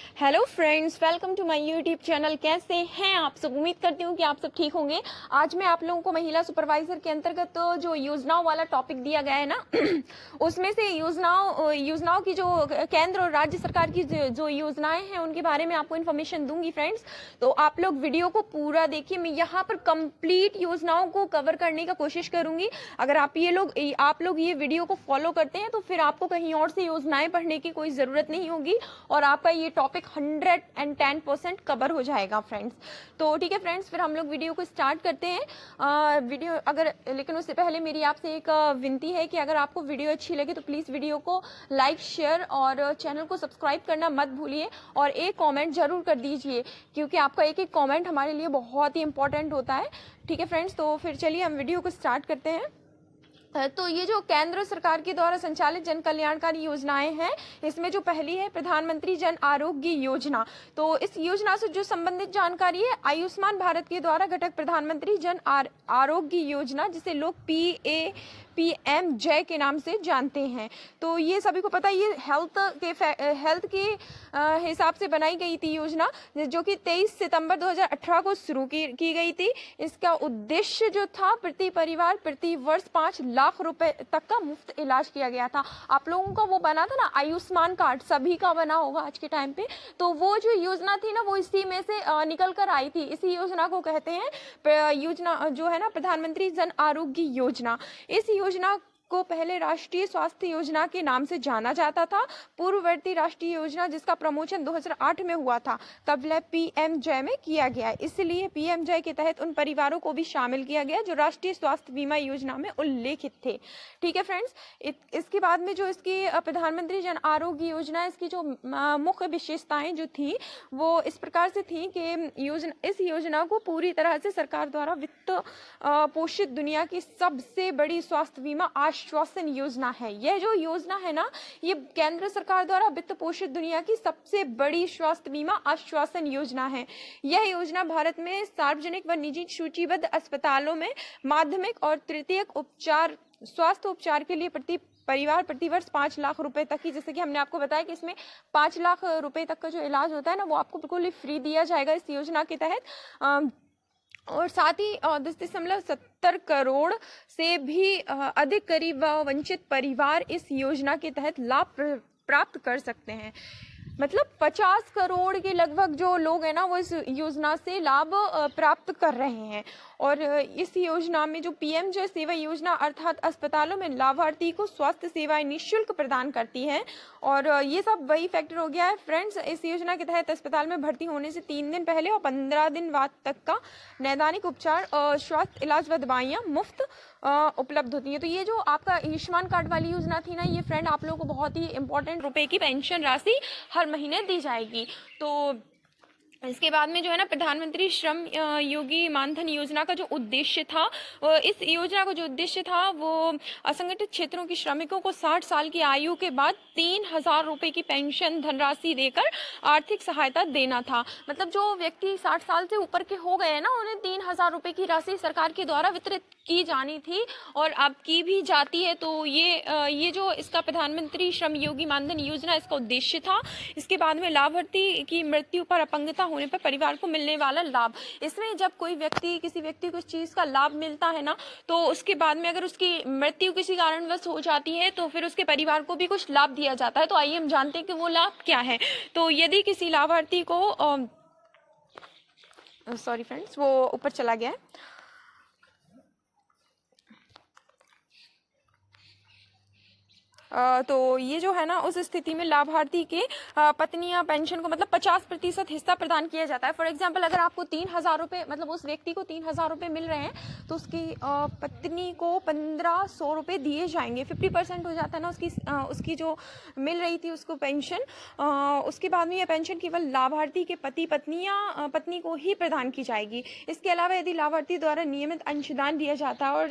Hello friends, welcome to my YouTube channel. कैसे हैं आप सब? उम्मीद करती हूँ कि आप सब ठीक होंगे। आज मैं आप लोगों को महिला सुपरवाइजर के अंतर्गत जो योजनाओं वाला टॉपिक दिया गया है ना उसमें से योजनाओं की जो केंद्र और राज्य सरकार की जो योजनाएं हैं उनके बारे में आपको इन्फॉर्मेशन दूंगी फ्रेंड्स। तो आप लोग वीडियो को पूरा देखिए। मैं यहाँ पर कंप्लीट योजनाओं को कवर करने का कोशिश करूंगी। अगर आप लोग ये वीडियो को फॉलो करते हैं तो फिर आपको कहीं और से योजनाएं पढ़ने की कोई जरूरत नहीं होगी और आपका ये टॉपिक 110% कवर हो जाएगा फ्रेंड्स। तो ठीक है फ्रेंड्स, फिर हम लोग वीडियो को स्टार्ट करते हैं। लेकिन उससे पहले मेरी आपसे एक विनती है कि अगर आपको वीडियो अच्छी लगे तो प्लीज़ वीडियो को लाइक, शेयर और चैनल को सब्सक्राइब करना मत भूलिए और एक कमेंट जरूर कर दीजिए, क्योंकि आपका एक एक कमेंट हमारे लिए बहुत ही इंपॉर्टेंट होता है। ठीक है फ्रेंड्स, तो फिर चलिए हम वीडियो को स्टार्ट करते हैं। तो ये जो केंद्र सरकार के द्वारा संचालित जन कल्याणकारी योजनाएं हैं, इसमें जो पहली है प्रधानमंत्री जन आरोग्य योजना। तो इस योजना से जो संबंधित जानकारी है, आयुष्मान भारत के द्वारा घटक प्रधानमंत्री जन आरोग्य योजना, जिसे लोग PMJ के नाम से जानते हैं। तो ये सभी को पता है, ये हेल्थ के हिसाब से बनाई गई थी योजना, जो कि 23 सितंबर 2018 को शुरू की गई थी। इसका उद्देश्य जो था, प्रति परिवार प्रति वर्ष 5 लाख रुपए तक का मुफ्त इलाज किया गया था। आप लोगों का वो बना था ना आयुष्मान कार्ड, सभी का बना होगा आज के टाइम पे। तो वो जो योजना थी ना, वो इसी में से निकल कर आई थी। इसी योजना को कहते हैं योजना जो है ना, प्रधानमंत्री जन आरोग्य योजना। इस योजना को पहले राष्ट्रीय स्वास्थ्य योजना के नाम से जाना जाता था। पूर्ववर्ती राष्ट्रीय योजना, जिसका प्रमोशन 2008 में हुआ था, तब PMJ में किया गया। इसलिए PMJ के तहत उन परिवारों को भी शामिल किया गया जो राष्ट्रीय स्वास्थ्य बीमा योजना में उल्लेखित थे। ठीक है फ्रेंड्स, इसके बाद में जो इसकी प्रधानमंत्री जन आरोग्य योजना, इसकी जो मुख्य विशेषताएं जो थी वो इस प्रकार से थी कि इस योजना को पूरी तरह से सरकार द्वारा वित्त पोषित दुनिया की सबसे बड़ी स्वास्थ्य बीमा आश्वासन योजना है। यह जो योजना है ना, ये केंद्र सरकार द्वारा वित्त पोषित दुनिया की सबसे बड़ी स्वास्थ्य बीमा आश्वासन योजना है। यह योजना भारत में सार्वजनिक व निजी सूचीबद्ध अस्पतालों में माध्यमिक और तृतीयक स्वास्थ्य उपचार के लिए प्रति परिवार प्रति वर्ष 5 लाख रुपए तक की, जैसे कि हमने आपको बताया कि इसमें 5 लाख रुपए तक का जो इलाज होता है ना, वो आपको बिल्कुल ही फ्री दिया जाएगा इस योजना के तहत। और साथ ही 10.70 करोड़ से भी अधिक गरीब व वंचित परिवार इस योजना के तहत लाभ प्राप्त कर सकते हैं। मतलब 50 करोड़ के लगभग जो लोग हैं ना, वो इस योजना से लाभ प्राप्त कर रहे हैं। और इस योजना में जो PMJ सेवा योजना, अर्थात अस्पतालों में लाभार्थी को स्वास्थ्य सेवाएं निःशुल्क प्रदान करती हैं। और ये सब वही फैक्टर हो गया है फ्रेंड्स। इस योजना के तहत अस्पताल में भर्ती होने से 3 दिन पहले और 15 दिन बाद तक का नैदानिक उपचार, स्वास्थ्य इलाज व दवाइयाँ मुफ्त उपलब्ध होती हैं। तो ये जो आपका आयुष्मान कार्ड वाली योजना थी ना, ये फ्रेंड आप लोगों को बहुत ही इंपॉर्टेंट, रुपए की पेंशन राशि हर महीने दी जाएगी। तो इसके बाद में जो है ना, प्रधानमंत्री श्रम योगी मानधन योजना का जो उद्देश्य था, इस योजना का जो उद्देश्य था वो असंगठित क्षेत्रों के श्रमिकों को 60 साल की आयु के बाद 3000 रुपए की पेंशन धनराशि देकर आर्थिक सहायता देना था। मतलब जो व्यक्ति 60 साल से ऊपर के हो गए हैं ना, उन्हें 3000 रुपए की राशि सरकार के द्वारा वितरित की जानी थी और अब की भी जाती है। तो ये जो इसका प्रधानमंत्री श्रम योगी मानधन योजना, इसका उद्देश्य था। इसके बाद में लाभार्थी की मृत्यु पर, अपंगता होने पर परिवार को मिलने वाला लाभ। इसमें जब किसी व्यक्ति को इस चीज का लाभ मिलता है ना, तो उसके बाद में अगर उसकी मृत्यु किसी कारणवश हो जाती है तो फिर उसके परिवार को भी कुछ लाभ दिया जाता है। तो आइए हम जानते हैं कि वो लाभ क्या है। तो यदि किसी लाभार्थी को सॉरी फ्रेंड्स, वो ऊपर चला गया है। तो ये जो है ना, उस स्थिति में लाभार्थी के पत्नी या पेंशन को मतलब 50% हिस्सा प्रदान किया जाता है। फॉर एग्जांपल, अगर आपको 3000 रुपये, मतलब उस व्यक्ति को 3000 रुपये मिल रहे हैं, तो उसकी पत्नी को 1500 रुपये दिए जाएंगे। 50% हो जाता है ना उसकी जो मिल रही थी उसको पेंशन। उसके बाद में यह पेंशन केवल लाभार्थी के पत्नी को ही प्रदान की जाएगी। इसके अलावा यदि लाभार्थी द्वारा नियमित अंशदान दिया जाता है और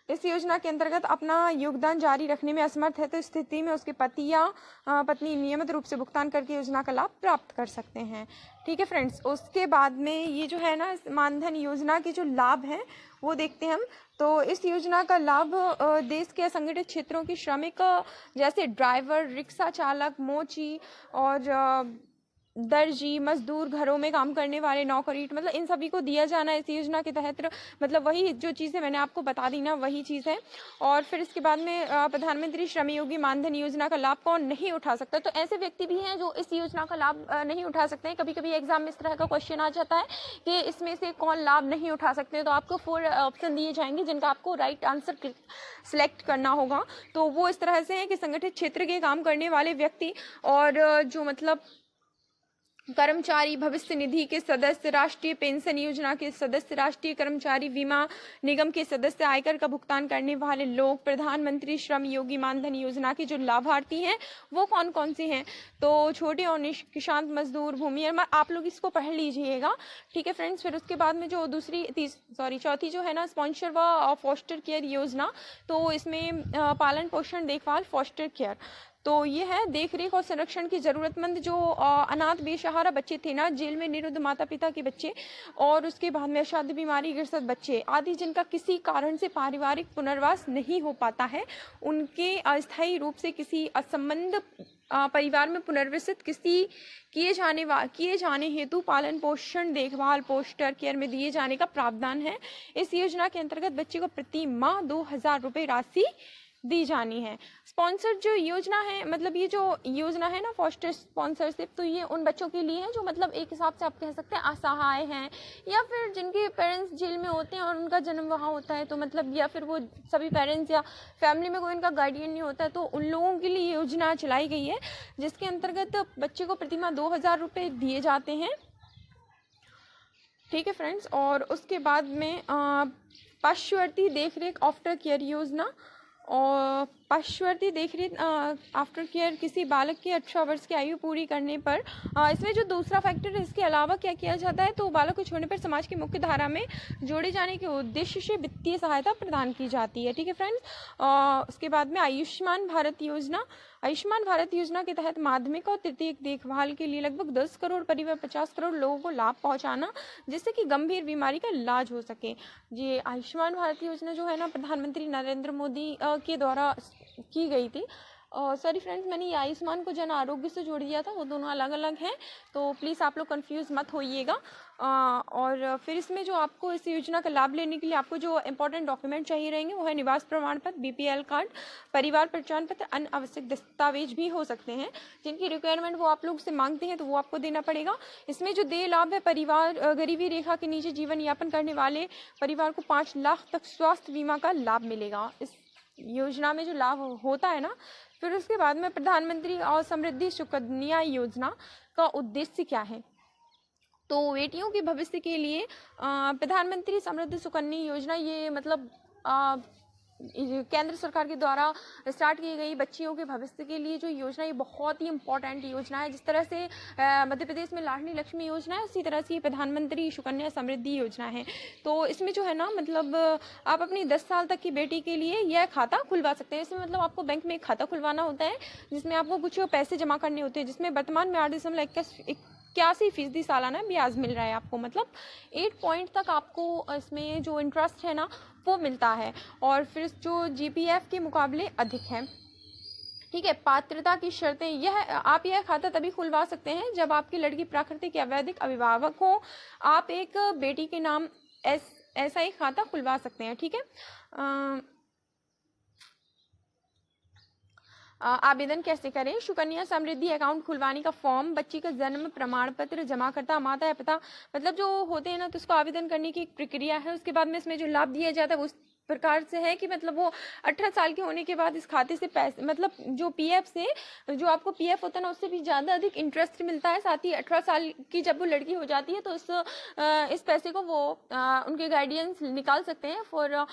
इस योजना के अंतर्गत अपना योगदान जारी रखने में असमर्थ है तो इस स्थिति में उसके पति या पत्नी नियमित रूप से भुगतान करके योजना का लाभ प्राप्त कर सकते हैं। ठीक है फ्रेंड्स, उसके बाद में ये जो है ना मानधन योजना के जो लाभ हैं वो देखते हैं हम। तो इस योजना का लाभ देश के असंगठित क्षेत्रों के श्रमिक जैसे ड्राइवर, रिक्शा चालक, मोची और दर्जी, मजदूर, घरों में काम करने वाले, नौकरी, मतलब इन सभी को दिया जाना है इस योजना के तहत। मतलब वही जो चीज़ें मैंने आपको बता दी ना, वही चीज़ है। और फिर इसके बाद में प्रधानमंत्री श्रम योगी मानधन योजना का लाभ कौन नहीं उठा सकता, तो ऐसे व्यक्ति भी हैं जो इस योजना का लाभ नहीं उठा सकते हैं। कभी कभी एग्जाम में इस तरह का क्वेश्चन आ जाता है कि इसमें से कौन लाभ नहीं उठा सकते हैं, तो आपको 4 ऑप्शन दिए जाएंगे जिनका आपको राइट आंसर सिलेक्ट करना होगा। तो वो इस तरह से है कि संगठित क्षेत्र के काम करने वाले व्यक्ति, और जो मतलब कर्मचारी भविष्य निधि के सदस्य, राष्ट्रीय पेंशन योजना के सदस्य, राष्ट्रीय कर्मचारी बीमा निगम के सदस्य, आयकर का भुगतान करने वाले लोग, प्रधानमंत्री श्रम योगी मानधन योजना के जो लाभार्थी हैं वो कौन कौन से हैं, तो छोटे और निष्किसांत मजदूर, भूमिहीन, आप लोग इसको पढ़ लीजिएगा। ठीक है फ्रेंड्स, फिर उसके बाद में जो चौथी जो है ना स्पॉन्सर व फॉस्टर केयर योजना, तो इसमें पालन पोषण देखभाल फॉस्टर केयर, तो ये है देख रेख और संरक्षण की जरूरतमंद जो अनाथ बेसहारा बच्चे थे ना, जेल में निरुद्ध माता पिता के बच्चे, और उसके बाद में असाध्य बीमारी ग्रस्त बच्चे आदि जिनका किसी कारण से पारिवारिक पुनर्वास नहीं हो पाता है, उनके अस्थायी रूप से किसी असंबद्ध परिवार में पुनर्वसित किए जाने हेतु पालन पोषण देखभाल पोस्टर केयर में दिए जाने का प्रावधान है। इस योजना के अंतर्गत बच्चे को प्रति माह 2000 रुपये राशि दी जानी है। स्पॉन्सर जो योजना है, मतलब ये जो योजना है ना फॉस्टर स्पॉन्सरशिप, तो ये उन बच्चों के लिए है जो मतलब एक हिसाब से आप कह सकते हैं असहाय हैं, या फिर जिनके पेरेंट्स जेल में होते हैं और उनका जन्म वहाँ होता है, तो मतलब या फिर वो सभी पेरेंट्स या फैमिली में कोई उनका गार्डियन नहीं होता है, तो उन लोगों के लिए योजना चलाई गई है जिसके अंतर्गत बच्चे को प्रतिमाह 2000 रुपये दिए जाते हैं। ठीक है फ्रेंड्स, और उसके बाद में पशुवर्ती देखरेख आफ्टर केयर योजना, और पशुवर्ती देखरेख आफ्टर केयर किसी बालक की 18 वर्ष की आयु पूरी करने पर, इसमें जो दूसरा फैक्टर है इसके अलावा क्या किया जाता है, तो बालक को छोड़ने पर समाज की मुख्य धारा में जोड़े जाने के उद्देश्य से वित्तीय सहायता प्रदान की जाती है। ठीक है फ्रेंड्स, उसके बाद में आयुष्मान भारत योजना, आयुष्मान भारत योजना के तहत माध्यमिक और तृतीयक देखभाल के लिए लगभग 10 करोड़ परिवार 50 करोड़ लोगों को लाभ पहुंचाना, जिससे कि गंभीर बीमारी का इलाज हो सके। ये आयुष्मान भारत योजना जो है ना प्रधानमंत्री नरेंद्र मोदी के द्वारा की गई थी। सॉरी फ्रेंड्स, मैंने ये आयुष्मान को जन आरोग्य से जोड़ दिया था, वो दोनों अलग अलग हैं, तो प्लीज़ आप लोग कंफ्यूज मत होइएगा। और फिर इसमें जो आपको इस योजना का लाभ लेने के लिए आपको जो इंपॉर्टेंट डॉक्यूमेंट चाहिए रहेंगे वो है निवास प्रमाण पत्र, BPL कार्ड, परिवार पहचान पत्र, अन्य आवश्यक दस्तावेज भी हो सकते हैं जिनकी रिक्वायरमेंट वो आप लोग से मांगते हैं, तो वो आपको देना पड़ेगा। इसमें जो देय लाभ है, परिवार गरीबी रेखा के नीचे जीवन यापन करने वाले परिवार को 5 लाख तक स्वास्थ्य बीमा का लाभ मिलेगा इस योजना में जो लाभ होता है ना। फिर उसके बाद में प्रधानमंत्री और समृद्धि सुकन्या योजना का उद्देश्य क्या है, तो बेटियों के भविष्य के लिए प्रधानमंत्री समृद्धि सुकन्या योजना, ये मतलब केंद्र सरकार के द्वारा स्टार्ट की गई बच्चियों के भविष्य के लिए जो योजना, ये बहुत ही इंपॉर्टेंट योजना है। जिस तरह से मध्य प्रदेश में लाडली लक्ष्मी योजना है, उसी तरह से ये प्रधानमंत्री सुकन्या समृद्धि योजना है। तो इसमें जो है ना मतलब आप अपनी 10 साल तक की बेटी के लिए यह खाता खुलवा सकते हैं। इसमें मतलब आपको बैंक में एक खाता खुलवाना होता है जिसमें आपको कुछ पैसे जमा करने होते हैं, जिसमें वर्तमान में 8.81% सालाना ब्याज मिल रहा है आपको, मतलब 8 पॉइंट तक आपको इसमें जो इंटरेस्ट है ना वो मिलता है, और फिर जो GPF के मुकाबले अधिक है। ठीक है, पात्रता की शर्तें, यह आप यह खाता तभी खुलवा सकते हैं जब आपकी लड़की प्राकृतिक या वैदिक अभिभावक हो, आप एक बेटी के नाम ऐसा एक खाता खुलवा सकते हैं। ठीक है, आवेदन कैसे करें, सुकन्या समृद्धि अकाउंट खुलवाने का फॉर्म, बच्ची का जन्म प्रमाण पत्र जमा करता माता या पिता, मतलब जो होते हैं ना, तो उसको आवेदन करने की एक प्रक्रिया है। उसके बाद में इसमें जो लाभ दिया जाता है वो उस प्रकार से है कि मतलब वो 18 साल के होने के बाद इस खाते से पैसे, मतलब जो PF से जो आपको PF होता है ना उससे भी ज़्यादा अधिक इंटरेस्ट मिलता है। साथ ही 18 साल की जब वो लड़की हो जाती है तो इस पैसे को वो उनके गार्डियंस निकाल सकते हैं फॉर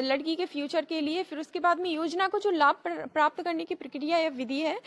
लड़की के फ्यूचर के लिए। फिर उसके बाद में योजना को जो लाभ प्राप्त करने की प्रक्रिया या विधि है,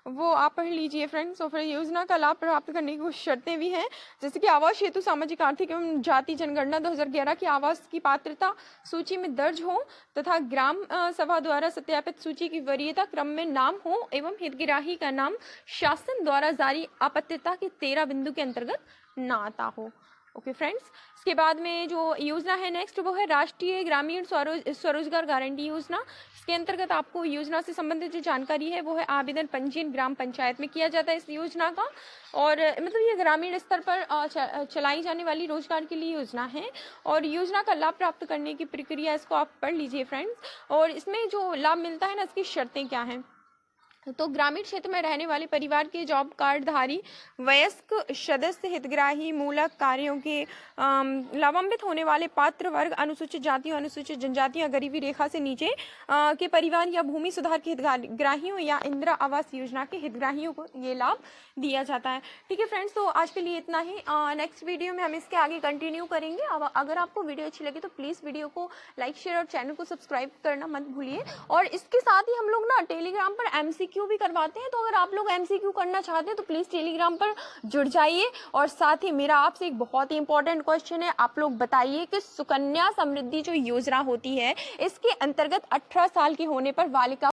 वो आप पढ़ लीजिए फ्रेंड्स। और फिर योजना का लाभ प्राप्त करने की कुछ शर्तें भी हैं, जैसे कि आवास हेतु सामाजिक आर्थिक एवं जाति जनगणना 2011 की आवास की पात्रता सूची में दर्ज हो तथा ग्राम सभा द्वारा सत्यापित सूची की वरीयता क्रम में नाम हो एवं हितग्राही का नाम शासन द्वारा जारी आपत्तिता के 13 बिंदु के अंतर्गत ना आता हो। ओके फ्रेंड्स, इसके बाद में जो योजना है नेक्स्ट वो है राष्ट्रीय ग्रामीण स्वरोजगार गारंटी योजना। इसके अंतर्गत आपको योजना से संबंधित जो जानकारी है वो है आवेदन पंजीयन ग्राम पंचायत में किया जाता है इस योजना का। और मतलब ये ग्रामीण स्तर पर चलाई जाने वाली रोजगार के लिए योजना है। और योजना का लाभ प्राप्त करने की प्रक्रिया इसको आप पढ़ लीजिए फ्रेंड्स। और इसमें जो लाभ मिलता है ना, इसकी शर्तें क्या हैं। तो ग्रामीण क्षेत्र में रहने वाले परिवार के जॉब कार्डधारी वयस्क सदस्य हितग्राही मूलक कार्यों के लाभान्वित होने वाले पात्र वर्ग अनुसूचित जातियों अनुसूचित जनजातियां गरीबी रेखा से नीचे के परिवार या भूमि सुधार के हितग्राहियों या इंदिरा आवास योजना के हितग्राहियों को ये लाभ दिया जाता है। ठीक है फ्रेंड्स, तो आज के लिए इतना ही। नेक्स्ट वीडियो में हम इसके आगे कंटिन्यू करेंगे। अब अगर आपको वीडियो अच्छी लगी तो प्लीज़ वीडियो को लाइक शेयर और चैनल को सब्सक्राइब करना मत भूलिए। और इसके साथ ही हम लोग ना टेलीग्राम पर MCQ भी करवाते हैं, तो अगर आप लोग MCQ करना चाहते हैं तो प्लीज़ टेलीग्राम पर जुड़ जाइए। और साथ ही मेरा आपसे एक बहुत ही इंपॉर्टेंट क्वेश्चन है, आप लोग बताइए कि सुकन्या समृद्धि जो योजना होती है इसके अंतर्गत 18 साल के होने पर बालिका